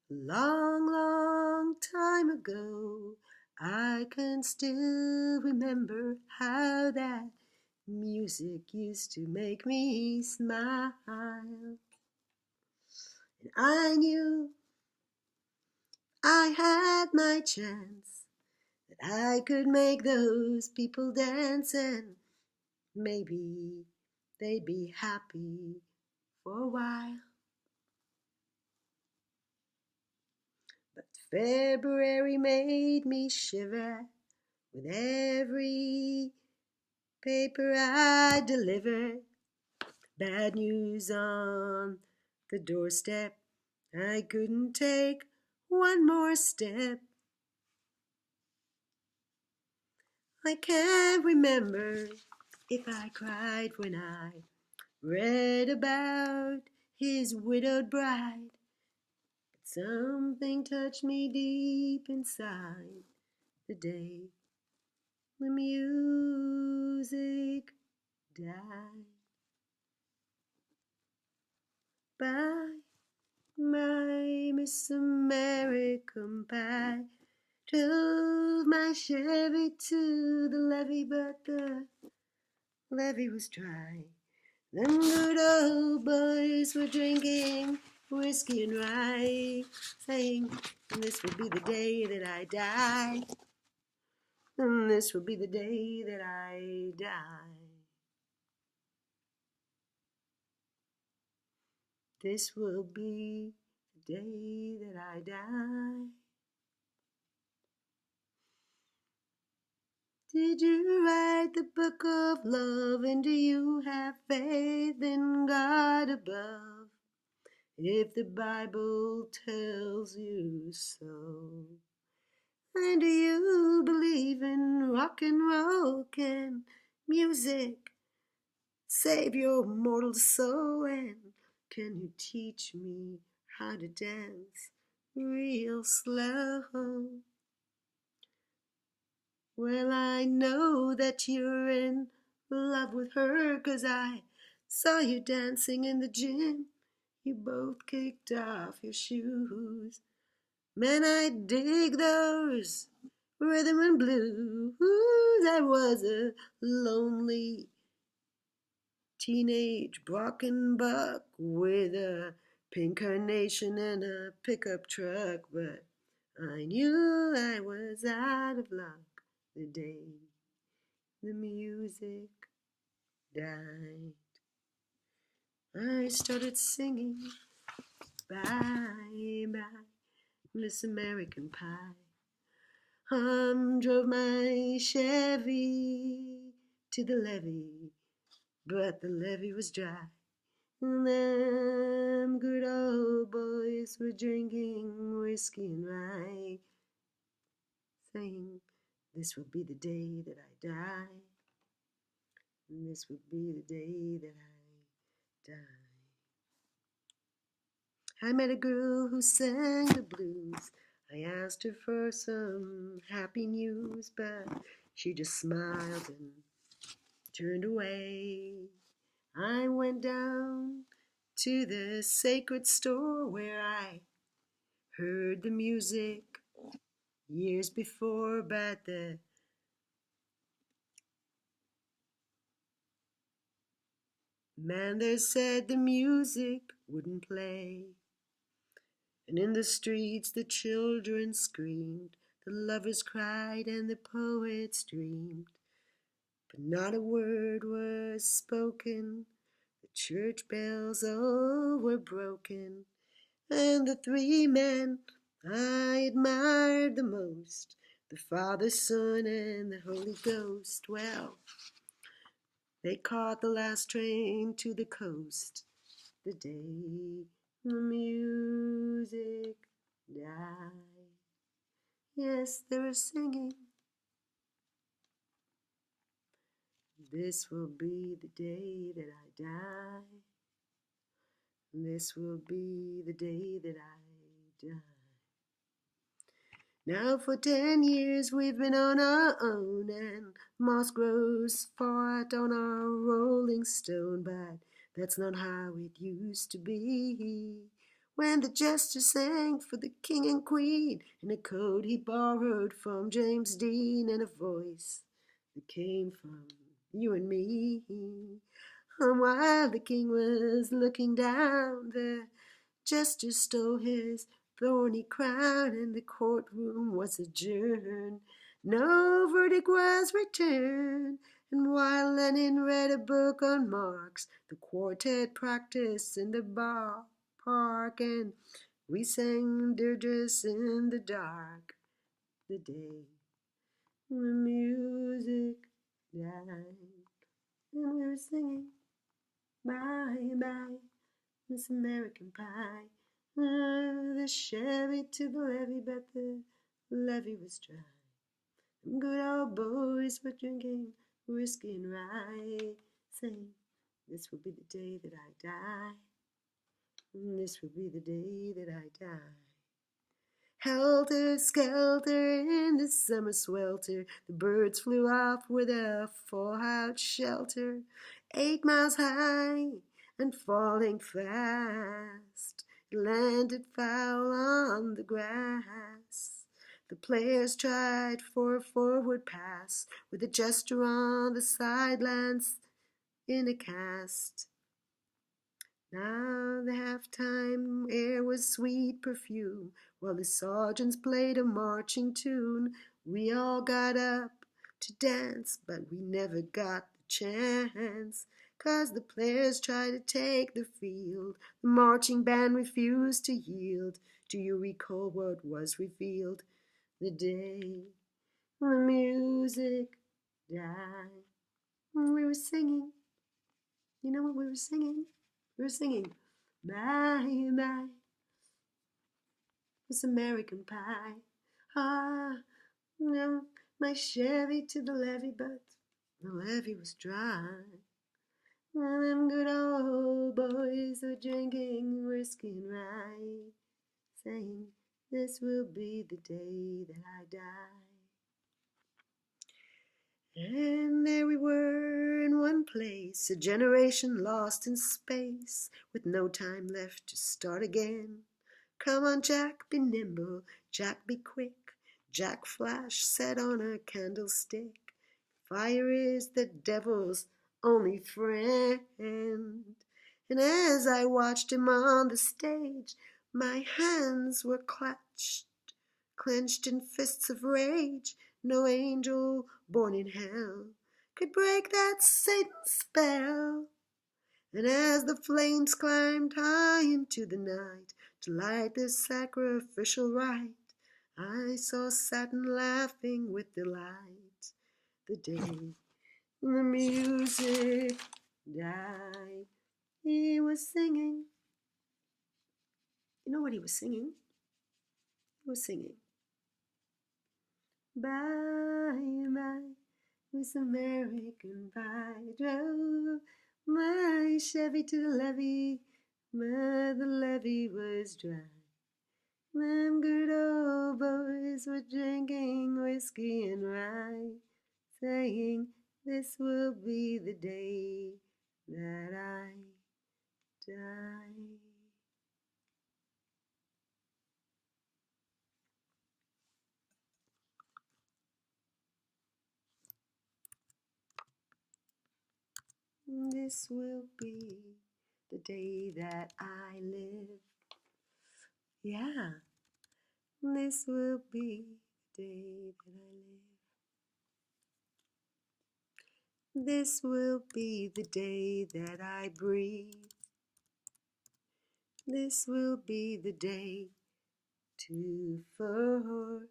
Long, long time ago, I can still remember how that music used to make me smile. And I knew I had my chance, that I could make those people dance, and maybe they'd be happy for a while. But February made me shiver with every paper I delivered. Bad news on the doorstep. I couldn't take one more step. I can't remember if I cried when I read about his widowed bride. But something touched me deep inside the day the music died. Bye, my Miss American Pie. Drove my Chevy to the levee, but the levee was dry. Them good old boys were drinking whiskey and rye, saying, this will be the day that I die, and this will be the day that I die. This will be the day that I die. Did you write the book of love, and do you have faith in God above? If the Bible tells you so. And do you believe in rock and roll? Can music save your mortal soul? And can you teach me how to dance real slow? Well, I know that you're in love with her, 'cause I saw you dancing in the gym. You both kicked off your shoes. Man, I dig those rhythm and blues. I was a lonely teenage broken buck with a pink carnation and a pickup truck, but I knew I was out of luck the day the music died. I started singing bye bye Miss American Pie. Drove my Chevy to the levee, but the levee was dry. And them good old boys were drinking whiskey and rye, saying, this will be the day that I die, and this will be the day that I die. I met a girl who sang the blues. I asked her for some happy news, but she just smiled and turned away. I went down to the sacred store where I heard the music years before, but the man there said the music wouldn't play. And in the streets the children screamed, the lovers cried, and the poets dreamed. But not a word was spoken. The church bells all were broken. And the three men I admired the most, the Father, Son, and the Holy Ghost, well, they caught the last train to the coast the day the music died. Yes, they were singing, this will be the day that I die. This will be the day that I die. Now for 10 years we've been on our own, and moss grows fat on our rolling stone, but that's not how it used to be. when the jester sang for the king and queen in a code he borrowed from James Dean, and a voice that came from you and me. And while the king was looking down, the jester stole his thorny crown, and the courtroom was adjourned. No verdict was returned, and while Lenin read a book on Marx, the quartet practiced in the park, and we sang dirges in the dark. The day the music died, and we were singing bye bye, Miss American Pie. The Chevy to the levee, but the levee was dry. Good old boys were drinking whiskey and rye, saying, this will be the day that I die. This will be the day that I die. Helter skelter in the summer swelter, the birds flew off with a fallout shelter, 8 miles high and falling fast. It landed foul on the grass. The players tried for a forward pass with the jester on the sidelines in a cast. Now the halftime air was sweet perfume, while the sergeants played a marching tune. We all got up to dance, but we never got the chance, 'cause the players tried to take the field. The marching band refused to yield. Do you recall what was revealed? The day the music died. We were singing. You know what we were singing? We were singing, bye, bye, Miss American Pie. Ah, no, my Chevy to the levee, but the levee was dry. And them good old boys were drinking whiskey and rye, saying, this will be the day that I die. And there we were in one place, a generation lost in space, with no time left to start again. Come on, Jack, be nimble, Jack, be quick, Jack Flash set on a candlestick. Fire is the devil's only friend. And as I watched him on the stage, my hands were clenched in fists of rage. No angel born in hell could break that Satan spell. And as the flames climbed high into the night to light the sacrificial rite, I saw Satan laughing with delight. The day the music died, he was singing. You know what he was singing? He was singing, bye, bye, Miss American Pie. Drove my Chevy to the levee, but the levee was dry. Them good old boys were drinking whiskey and rye, saying, this will be the day that I die. This will be the day that I live. Yeah, this will be the day that I live. This will be the day that I breathe. This will be the day to forgive.